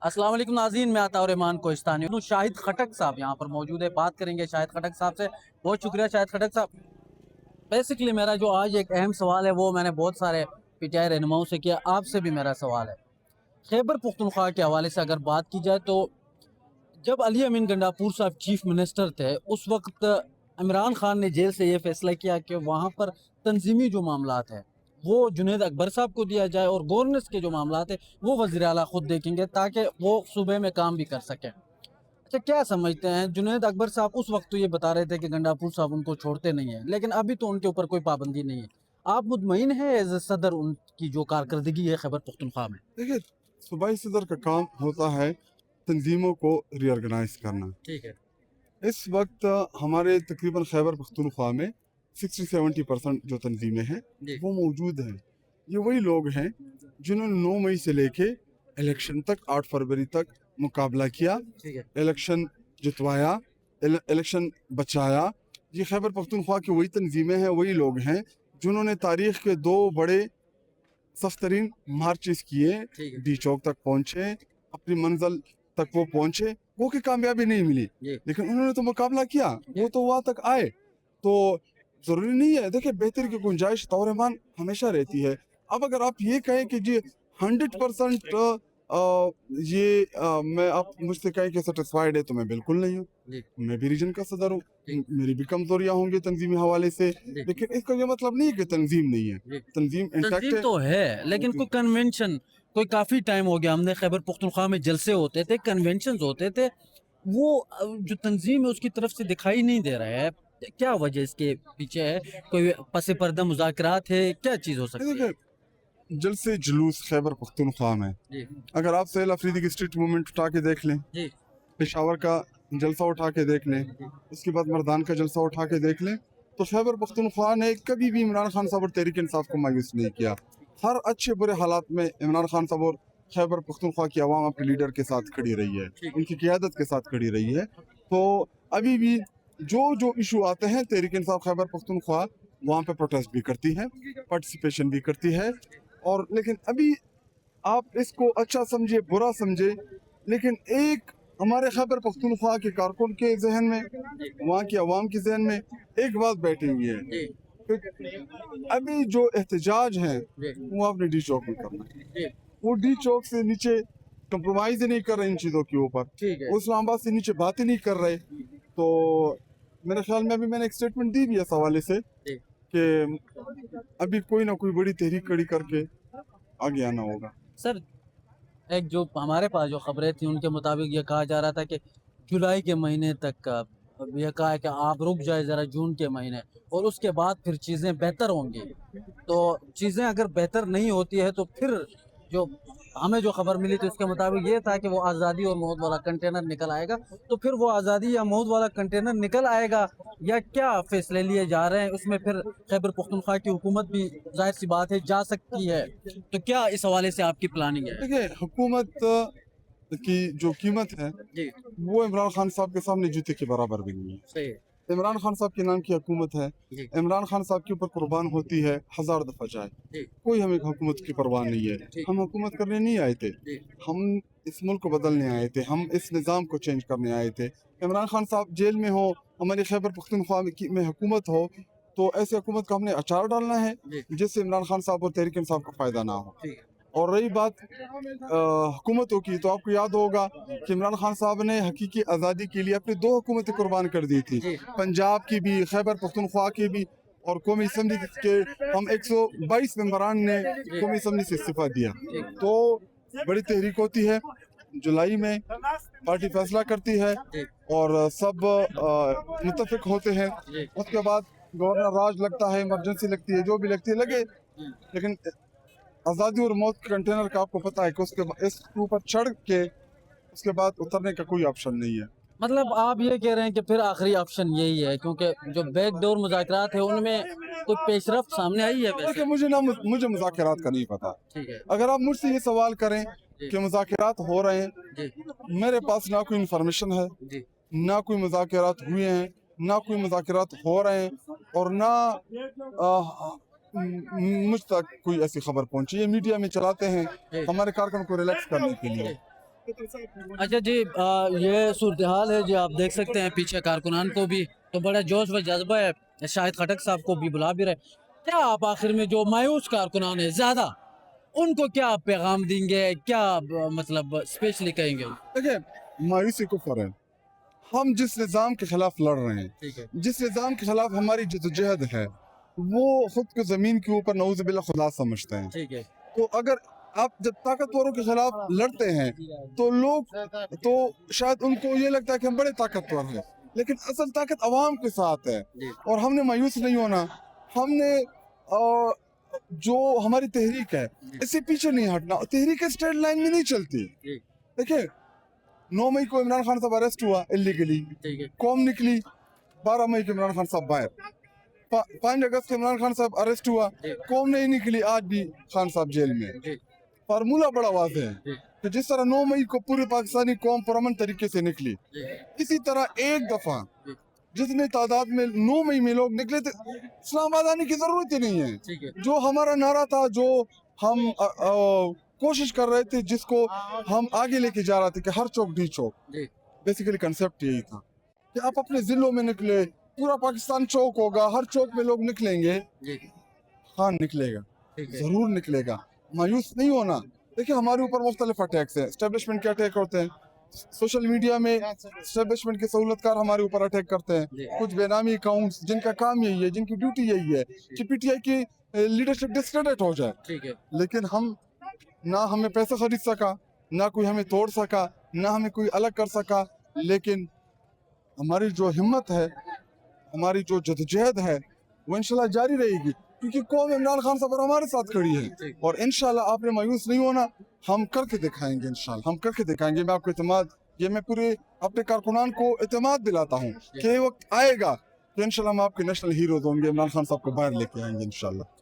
अस्सलाम वालेकुम नाज़रीन, मैं अताउर रहमान कोहिस्तानी हूँ। शाहिद खटक साहब यहाँ पर मौजूद है, बात करेंगे शाहिद खटक साहब से। बहुत शुक्रिया शाहिद खटक साहब। बेसिकली मेरा जो आज एक अहम सवाल है वो मैंने बहुत सारे पीटीआई रहनुमाओं से किया, आपसे भी मेरा सवाल है। खैबर पख्तूनख्वा के हवाले से अगर बात की जाए तो जब अली अमीन गंडापुर साहब चीफ मिनिस्टर थे उस वक्त इमरान खान ने जेल से ये फैसला किया कि वहाँ पर तंजीमी जो मामलात है वो जुनैद अकबर साहब को दिया जाए और गवर्नेंस के जो मामलात है वो वज़ीर आला खुद देखेंगे ताकि वो सूबे में काम भी कर सकें। अच्छा, क्या समझते हैं? जुनैद अकबर साहब उस वक्त तो ये बता रहे थे कि गंडापुर साहब उनको छोड़ते नहीं है, लेकिन अभी तो उनके ऊपर कोई पाबंदी नहीं है। आप मुतमईन हैं एज सदर उनकी जो कारकर्दगी है खैबर पख्तूनख्वा में? देखिए, सूबाई सदर का काम होता है तंजीमों को रीऑर्गेनाइज करना। ठीक है। इस वक्त हमारे तकरीबन खैबर पख्तूनख्वा में 60-70% जो तंजीमें हैं जी। वो मौजूद हैं। ये वही लोग हैं जिन्होंने 9 मई से लेके इलेक्शन तक 8 फरवरी तक मुकाबला किया, ठीक है। इलेक्शन जितवाया, इलेक्शन बचाया। ये खैबर पख्तूनख्वा की वही तंजीमें हैं, वही लोग हैं जिन्होंने तारीख के 2 बड़े सख्तरीन मार्चेस किए, ठीक है। डी चौक तक पहुंचे, अपनी मंजिल तक वो पहुंचे, वो की कामयाबी नहीं मिली, जी। लेकिन उन्होंने तो मुकाबला किया, वो तो वहां तक आए। तो जरूरी नहीं है, देखिए बेहतरी की गुंजाइश तौर-ए-मान हमेशा रहती है। अब अगर आप ये कहें कि जी 100% मैं आप मुझसे कहें कि सेटिस्फाइड है तो मैं बिल्कुल नहीं हूँ। जी। मैं भी रीजन का सदर हूँ, जी। मेरी भी कमजोरियां होंगी तंजीमी हवाले से, जी। लेकिन इसका ये मतलब नहीं है कि तंजीम नहीं है। जी। तंजीम इंटैक्ट तंजीम है। तो है, लेकिन कोई कन्वेंशन, कोई काफी टाइम हो गया हमने खैबर पख्तूनख्वा में जलसे होते थे, कन्वेंशन होते थे, वो जो तंजीम है उसकी तरफ से दिखाई नहीं दे रहा है। क्या वजह इसके पीछे है? कोई पस पर्दा मुज़ाकरात है? क्या चीज हो सकती है? देखिए, जलसे जुलूस खैबर पख्तूनख्वा में, जी। अगर आप सहेल अफरीदी की स्ट्रीट मूवमेंट उठा के देख लें, जी। पेशावर का जलसा उठा के देख लें, उसके बाद मर्दान का जलसा उठा के देख लें, तो खैबर पख्तूनख्वा ने कभी भी इमरान खान साहब और तहरीक इंसाफ को मायूस नहीं किया। हर अच्छे बुरे हालात में इमरान खान साहब और खैबर पख्तूनख्वा की आवाम अपने लीडर के साथ खड़ी रही है, उनकी क़यादत के साथ खड़ी रही है। तो अभी भी जो इशू आते हैं तहरीक इंसाफ खैबर पख्तूनख्वा वहाँ पे प्रोटेस्ट भी करती है, पार्टिसिपेशन भी करती है। और लेकिन अभी आप इसको अच्छा समझे बुरा समझे, लेकिन एक हमारे खैबर पख्तूनख्वा के कारकुन के जहन में, वहाँ की आवाम के जहन में एक बात बैठी हुई है कि अभी जो एहतजाज है वो आपने डी चौक में करना है। वो डी चौक से नीचे कंप्रोमाइज ही नहीं कर रहे इन चीज़ों के ऊपर, वो इस्लामाबाद से नीचे बात ही नहीं कर रहे। तो मेरे ख्याल में अभी मैंने एक स्टेटमेंट दी भी है इस हवाले से कि अभी कोई ना कोई बड़ी तहरीक खड़ी करके आगे आना होगा। सर, एक जो हमारे पास जो खबरें थी उनके मुताबिक ये कहा जा रहा था कि जुलाई के महीने तक अब ये कहा है कि आप रुक जाए ज़रा जून के महीने, और उसके बाद फिर चीज़ें बेहतर होंगी। तो चीज़ें अगर बेहतर नहीं होती है तो फिर जो हमें जो खबर मिली थी उसके मुताबिक ये था कि वो आज़ादी और मौत वाला कंटेनर निकल आएगा। तो फिर वो आज़ादी या मौत वाला कंटेनर निकल आएगा या क्या फैसले लिए जा रहे हैं उसमें फिर खैबर पख्तूनख्वा की हुकूमत भी जाहिर सी बात है जा सकती है। तो क्या इस हवाले से आपकी प्लानिंग है? देखिए, हुकूमत की जो कीमत है जी। वो इमरान खान साहब के सामने जूते के बराबर भी नहीं है। सही। इमरान खान साहब के नाम की हुकूमत है, जी। इमरान खान साहब के ऊपर कुर्बान होती है 1000 दफा जाए, जी। कोई हमें हुकूमत की परवाह नहीं है। हम हुकूमत करने नहीं आए थे, जी। हम इस मुल्क को बदलने आए थे, हम इस निज़ाम को चेंज करने आए थे। इमरान खान साहब जेल में हो, हमारी खैबर पख्तूनख्वा में हुकूमत हो, तो ऐसी हुकूमत का हमने अचार डालना है जिससे इमरान खान साहब और तहरीक इंसाफ को फ़ायदा ना हो। और रही बात हुकूमतों की, तो आपको याद होगा कि इमरान खान साहब ने हकीकी आज़ादी के लिए अपनी 2 हुकूमतें कुर्बान कर दी थी, पंजाब की भी, खैबर पख्तूनख्वा की भी, और कौमी असम्बली के हम 122 मेंबरान ने कौमी असम्बली से इस्तीफा दिया। तो बड़ी तहरीक होती है, जुलाई में पार्टी फैसला करती है और सब मुत्तफिक होते हैं। उसके बाद गवर्नर राज लगता है, इमरजेंसी लगती है, जो भी लगती है लगे, लेकिन आज़ादी और मौत के कंटेनर का आपको पता है कि इसके ऊपर चढ़ के उसके बाद उतरने का कोई ऑप्शन नहीं है। मतलब आप ये कह रहे हैं कि फिर आखिरी ऑप्शन यही है, क्योंकि जो बैकडोर मुज़ाकरात है उनमें कोई पेशरफ्त सामने आई है? देखिए, वैसे मुझे मुज़ाकरात का नहीं पता। ठीक है। अगर आप मुझसे ये सवाल करें कि मुज़ाकरात हो रहे हैं, जी। मेरे पास ना कोई इन्फॉर्मेशन है, जी। ना कोई मुज़ाकरात हुए हैं, ना कोई मुज़ाकरात हो रहे हैं, और ना मुझ तक कोई ऐसी खबर पहुंची है। मीडिया में चलाते हैं हमारे कारकुन को रिलैक्स करने के लिए। अच्छा जी, ये सूरत हाल है जी, आप देख सकते हैं पीछे कारकुनान को भी तो बड़ा जोश व जज्बा है, शाहिद खटक साहब को भी बुला भी रहे। क्या आप आखिर में जो मायूस कारकुनान है ज्यादा, उनको क्या आप पैगाम देंगे, क्या मतलब स्पेशली कहेंगे? देखिए, मायूसी कुफर है। हम जिस निज़ाम के खिलाफ लड़ रहे हैं, ठीक है, जिस निज़ाम के खिलाफ हमारी जद्दोजहद है, वो खुद को ज़मीन के ऊपर नऊज़ बिल्लाह खुदा समझते हैं। ठीक है, तो अगर आप जब ताकतवरों के खिलाफ लड़ते हैं तो लोग तो शायद उनको ये लगता है कि हम बड़े ताकतवर हैं, लेकिन असल ताकत अवाम के साथ है। जी, और हमने मायूस नहीं होना। हमने जो हमारी तहरीक है इससे पीछे नहीं हटना। तहरीक स्ट्रेट लाइन में नहीं चलती। जी, देखिए, 9 मई को इमरान खान साहब अरेस्ट हुआ इलीगली, ठीक है, कौम निकली। 12 मई को इमरान खान साहब बाहर। 5 अगस्त को इमरान खान साहब अरेस्ट हुआ, जी, कौम नहीं निकली, आज भी खान साहब जेल में। जी, फार्मूला बड़ा वाज़ेह है जी, कि जिस तरह 9 मई को पूरी पाकिस्तानी कौम पुरअमन तरीके से निकली, जी, इसी तरह एक दफा जी, जितने तादाद में 9 मई में लोग निकले थे, इस्लामाबाद आने की जरूरत ही नहीं है। ठीक है, जो हमारा नारा था, जो हम कोशिश कर रहे थे, जिसको हम आगे लेके जा रहे थे कि हर चौक डी चौक, जी, बेसिकली कंसेप्ट यही था कि आप अपने जिलों में निकले, पूरा पाकिस्तान चौक होगा, हर चौक में लोग निकलेंगे, जी, खान निकलेगा, ठीक है, जरूर निकलेगा। मायूस नहीं होना। देखिए, हमारे ऊपर मुख्तलिफ अटैक्स हैं। एस्टेब्लिशमेंट के अटैक होते हैं, सोशल मीडिया में एस्टेब्लिशमेंट के सहूलतकार हमारे ऊपर अटैक करते हैं, जी, कुछ बेनामी अकाउंट्स जिनका काम यही है, जिनकी ड्यूटी यही है कि पीटीआई की लीडरशिप डिस्क्रेडिट हो जाए। ठीक है, लेकिन हम ना हमें पैसा खरीद सका, ना कोई हमें तोड़ सका, ना हमें कोई अलग कर सका। लेकिन हमारी जो हिम्मत है, हमारी जो जद्दोजहद है, वो इंशाल्लाह जारी रहेगी, क्योंकि कौम इमरान खान साहब और हमारे साथ खड़ी है। और इंशाल्लाह आपने मायूस नहीं होना, हम करके दिखाएंगे। इंशाल्लाह हम करके दिखाएंगे। मैं आपको इत्मीनान, ये मैं पूरे अपने कारकुनान को इत्मीनान दिलाता हूँ कि ये वक्त आएगा कि इंशाल्लाह हम आपके नेशनल हीरोज होंगे, इमरान खान साहब को बाहर लेके आएंगे इंशाल्लाह।